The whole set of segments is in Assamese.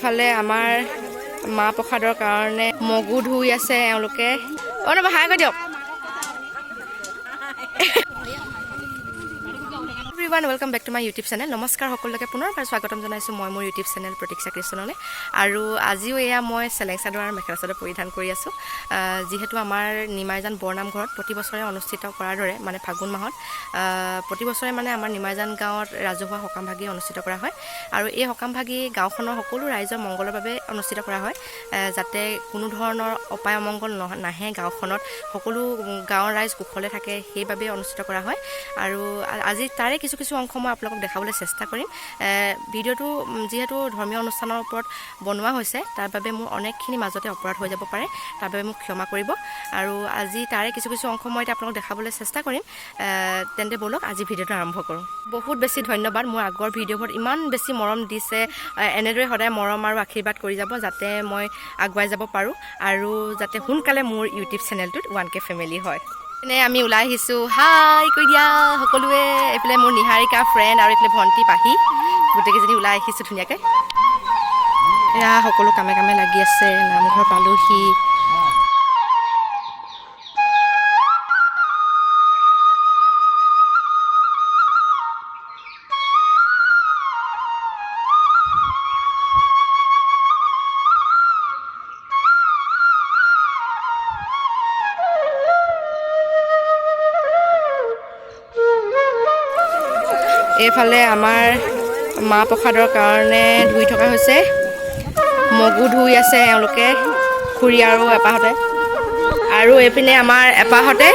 এইফালে আমাৰ মা প্ৰসাদৰ কাৰণে মগু ধুই আছে এওঁলোকে। নবা হাই কৈ দিয়ক। Everyone welcome back to my YouTube channel. নমস্কাৰ সকলোকে পুনৰবাৰ স্বাগতম জনাইছোঁ মই মোৰ ইউটিউব চেনেল প্ৰতীক্ষা কৃষ্ণলৈ। আৰু আজিও এয়া মই চেলেং চাদৰ আৰু মেখেলা চাদৰ পৰিধান কৰি আছোঁ। যিহেতু আমাৰ নিমাইজান বৰনামঘৰত প্ৰতি বছৰে অনুষ্ঠিত কৰাৰ দৰে মানে ফাগুন মাহত প্ৰতি বছৰে মানে আমাৰ নিমাইজান গাঁৱত ৰাজহুৱা সকামভাগি অনুষ্ঠিত কৰা হয়। আৰু এই সকামভাগি গাঁওখনৰ সকলো ৰাইজৰ মংগলৰ বাবে অনুষ্ঠিত কৰা হয়, যাতে কোনো ধৰণৰ অপায় অমংগল নাহে গাঁওখনত, সকলো গাঁৱৰ ৰাইজ কুশলে থাকে, সেইবাবে অনুষ্ঠিত কৰা হয়। আৰু আজি তাৰে কিছু অংশ মই আপোনালোকক দেখাবলৈ চেষ্টা কৰিম। ভিডিঅ'টো যিহেতু ধৰ্মীয় অনুষ্ঠানৰ ওপৰত বনোৱা হৈছে, তাৰ বাবে মোৰ অনেকখিনি মাজতে অপৰাধ হৈ যাব পাৰে, তাৰ বাবে মোক ক্ষমা কৰিব। আৰু আজি তাৰে কিছু অংশ মই এতিয়া আপোনালোকক দেখাবলৈ চেষ্টা কৰিম। তেন্তে ব'লক আজি ভিডিঅ'টো আৰম্ভ কৰোঁ। বহুত বেছি ধন্যবাদ মোৰ আগৰ ভিডিঅ'বোৰত ইমান বেছি মৰম দিছে। এনেদৰে সদায় মৰম আৰু আশীৰ্বাদ কৰি যাব, যাতে মই আগুৱাই যাব পাৰোঁ আৰু যাতে সোনকালে মোৰ ইউটিউব চেনেলটোত 1K ফেমিলি হয়। এনে আমি ওলাই আহিছোঁ, হাই কৈ দিয়া সকলোৱে। এইফালে মোৰ নিহাৰিকা ফ্ৰেণ্ড আৰু এইফালে ভণ্টি পাহি, গোটেইকেইজনী ওলাই আহিছোঁ ধুনীয়াকৈ। এয়া সকলো কামে লাগি আছে, নামঘৰ পালোহি। এইফালে আমাৰ মা প্ৰসাদৰ কাৰণে ধুই থকা হৈছে, মগু ধুই আছে এওঁলোকে, খুৰী আৰু এপাহঁতে। আৰু এইপিনে আমাৰ এপাহঁতে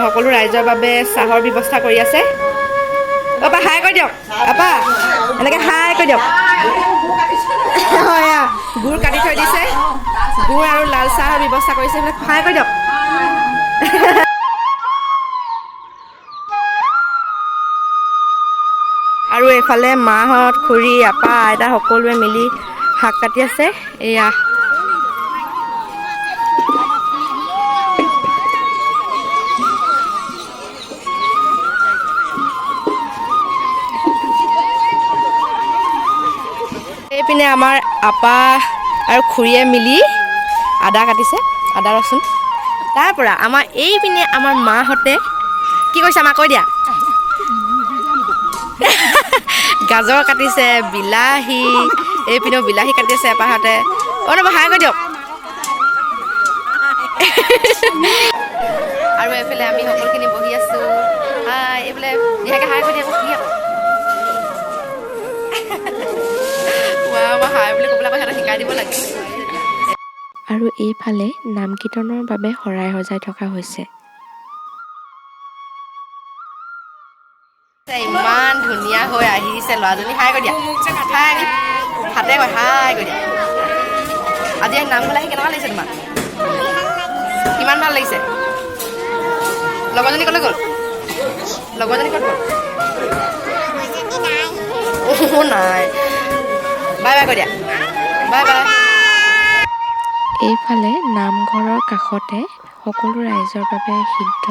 সকলো ৰাইজৰ বাবে চাহৰ ব্যৱস্থা কৰি আছে। অপা হাই কৈ দিয়ক, আপা এনেকৈ হাই কৈ দিয়ক। গুড় কাটি থৈ দিছে, গুড় আৰু লাল চাহৰ ব্যৱস্থা কৰিছে, এইবিলাক হাই কৈ দিয়ক। আৰু এইফালে মাহঁত, খুৰী, আপা, আইতা সকলোৱে মিলি শাক কাটি আছে। এয়া এইপিনে আমাৰ আপা আৰু খুৰীয়ে মিলি আদা কাটিছে, আদা ৰচুন। তাৰ পৰা আমাৰ এইপিনে আমাৰ মাহঁতে কি কৈছে আমাক কৈ দিয়া। গাজৰ কাটিছে, বিলাহী, এইপিনেও বিলাহী কাটিছে এপাহঁতে। নবা হাই কৈ দিয়ক। আৰু এইফালে আমি সকলোখিনি বহি আছোঁ। হাই এইফালে দিহাকে হাই কৈ দিয়া। হাই বুলি ক'বলৈ আকৌ সিহঁতক শিকাই দিব লাগে। আৰু এইফালে নাম কীৰ্তনৰ বাবে শৰাই সজাই থকা হৈছে। ইমান ধুনীয়া হৈ আহিছে ল'ৰাজনী। হাই কৈ দিয়া, হাই হাতে কৈ হাই কৈ দিয়া। আজি নামঘৰলৈ আহি কেনেকুৱা লাগিছে তোমাৰ? কিমান ভাল লাগিছে? লগৰজনী ক'লৈ গ'ল? লগৰজনী ক'ত গ'ল? নাই। বাই বাই কৈ দিয়া, বাই বাই। এইফালে নামঘৰৰ কাষতে সকলো ৰাইজৰ বাবে সিদ্ধ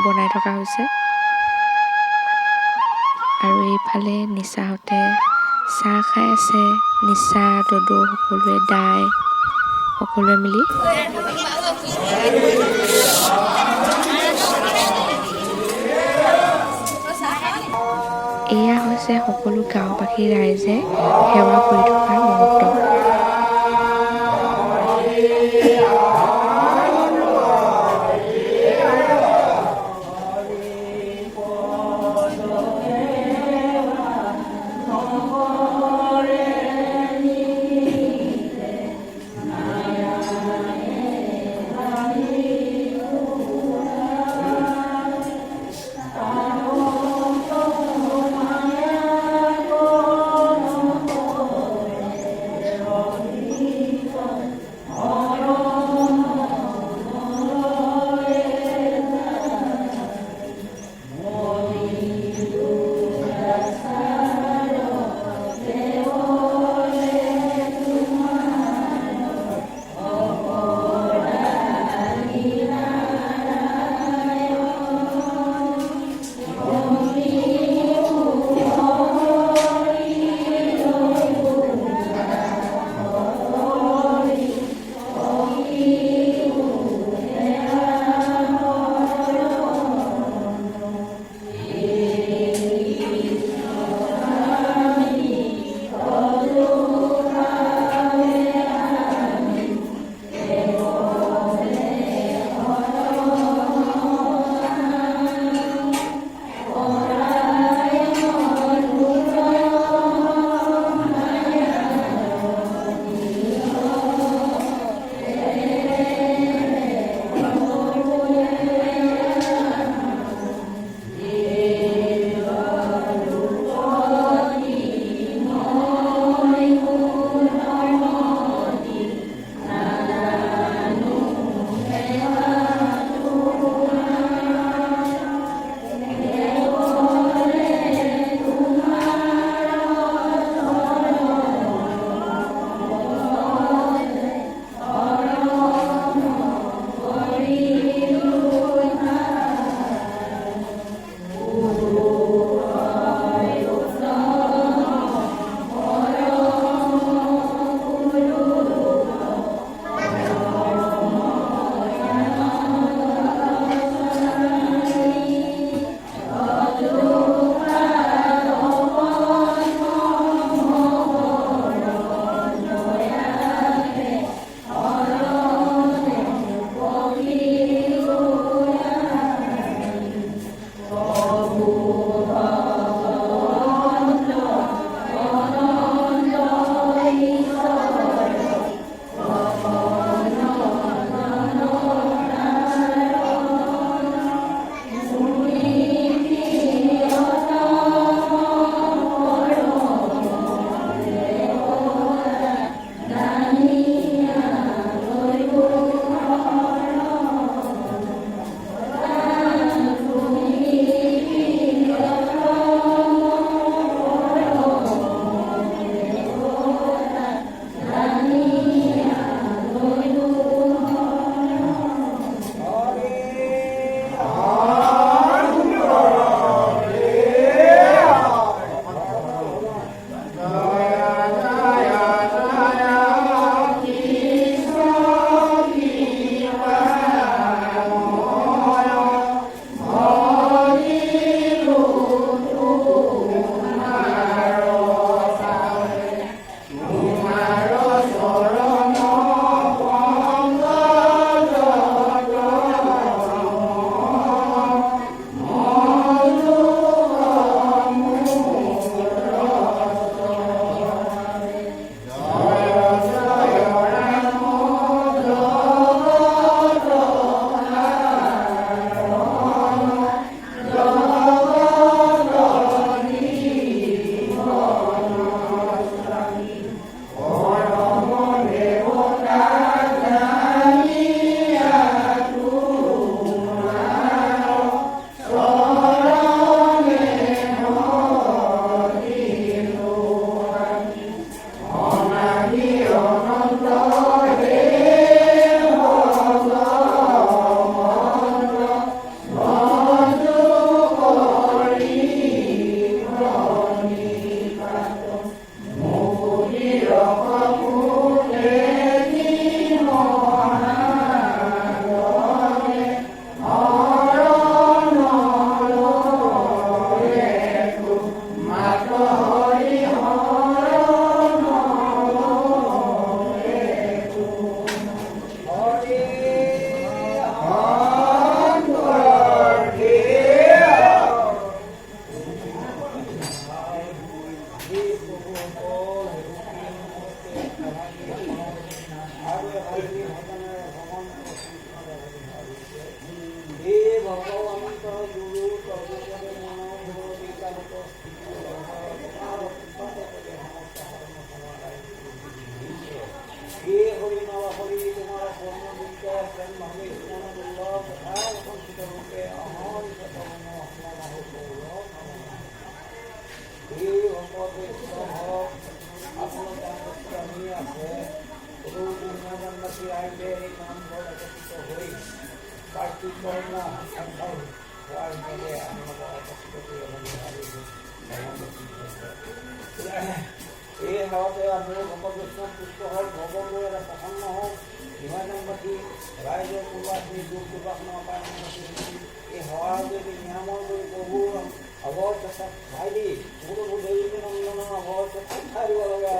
বনাই থকা হৈছে। আৰু এইফালে নিচাহঁতে চাহ খাই আছে, নিচা, দদৌ সকলোৱে, দাই সকলোৱে মিলি। এয়া হৈছে সকলো গাঁওবাসী ৰাইজে সেৱা কৰি থকা মুহূৰ্ত। এই সেৱাতে আমি ভকত বৈষ্ণৱ পুষ্ট হওক ভগৱানলৈ এটা প্ৰসন্ন হওক নিমাজনবাসী ৰাইজৰ পূৰ্বাসী দুখ দুৰ্বাস নপায় এই সেৱাৰ যদি নিয়ামন কৰি প্ৰভুৰ অৱৰ চেষ্টাত খাই দি বহুতো দেৱী নন্দনৰ অৱৰ চেষ্টাত খাই দিব লাগে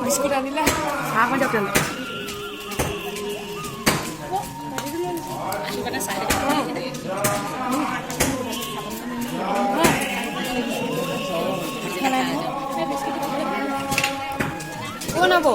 বিস্কুট আনিলে চাহ অকণ দিয়ক তেল বনাব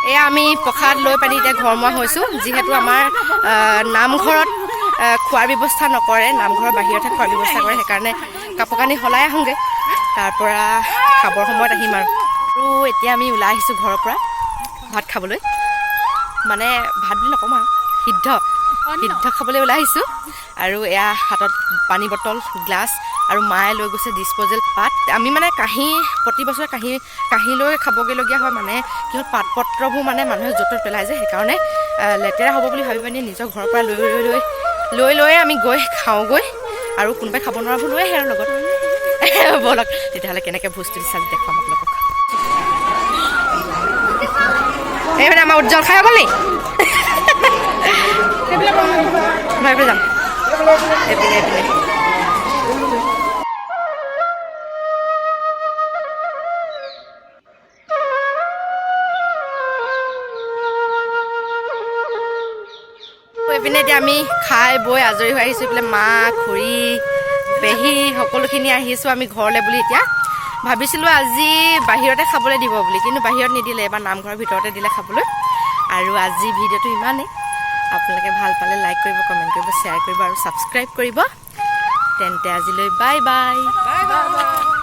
এয়া আমি প্ৰসাদ লৈ পানি এতিয়া ঘৰমুৱা হৈছোঁ যিহেতু আমাৰ নামঘৰত খোৱাৰ ব্যৱস্থা নকৰে নামঘৰৰ বাহিৰতহে খোৱাৰ ব্যৱস্থা কৰে সেইকাৰণে কাপোৰ কানি সলাই আহোঁগৈ তাৰপৰা খাবৰ সময়ত আহিম আৰু এতিয়া আমি ওলাই আহিছোঁ ঘৰৰ পৰা ভাত খাবলৈ মানে ভাত বুলি নকওঁ আৰু সিদ্ধ খাবলৈ ওলাই আহিছোঁ আৰু এয়া হাতত পানী বটল গ্লাছ আৰু মায়ে লৈ গৈছে ডিছপ'জেল পাত আমি মানে কাঁহী প্ৰতি বছৰে কাঁহী লৈ খাবগৈলগীয়া হয় মানে কি হ'ল পাত পত্ৰবোৰ মানে মানুহে য'ত পেলাই যায় সেইকাৰণে লেতেৰা হ'ব বুলি ভাবি পিনি নিজৰ ঘৰৰ পৰা লৈ আমি গৈ খাওঁগৈ আৰু কোনোবাই খাব নোৱাৰাবোৰ লৈ আহে আৰু লগত ব'লক তেতিয়াহ'লে কেনেকৈ ভোজ তুলি চালি দেখুৱাম আপোনালোকক এই মানে আমাৰ উজ্জ্বল খাই গ'ল নি এইফালে যাম এইপিনে এইপিনে এতিয়া আমি খাই বৈ আজৰি হৈ আহিছোঁ এইফালে মা খুৰী পেহী সকলোখিনি আহিছোঁ আমি ঘৰলৈ বুলি এতিয়া ভাবিছিলোঁ আজি বাহিৰতে খাবলৈ দিব বুলি কিন্তু বাহিৰত নিদিলে এবাৰ নামঘৰৰ ভিতৰতে দিলে খাবলৈ আৰু আজি ভিডিঅ'টো ইমানেই আপোনালোকে ভাল পালে লাইক কৰিব কমেণ্ট কৰিব শ্বেয়াৰ কৰিব আৰু ছাবস্ক্ৰাইব কৰিব তেন্তে আজিলৈ বাই বাই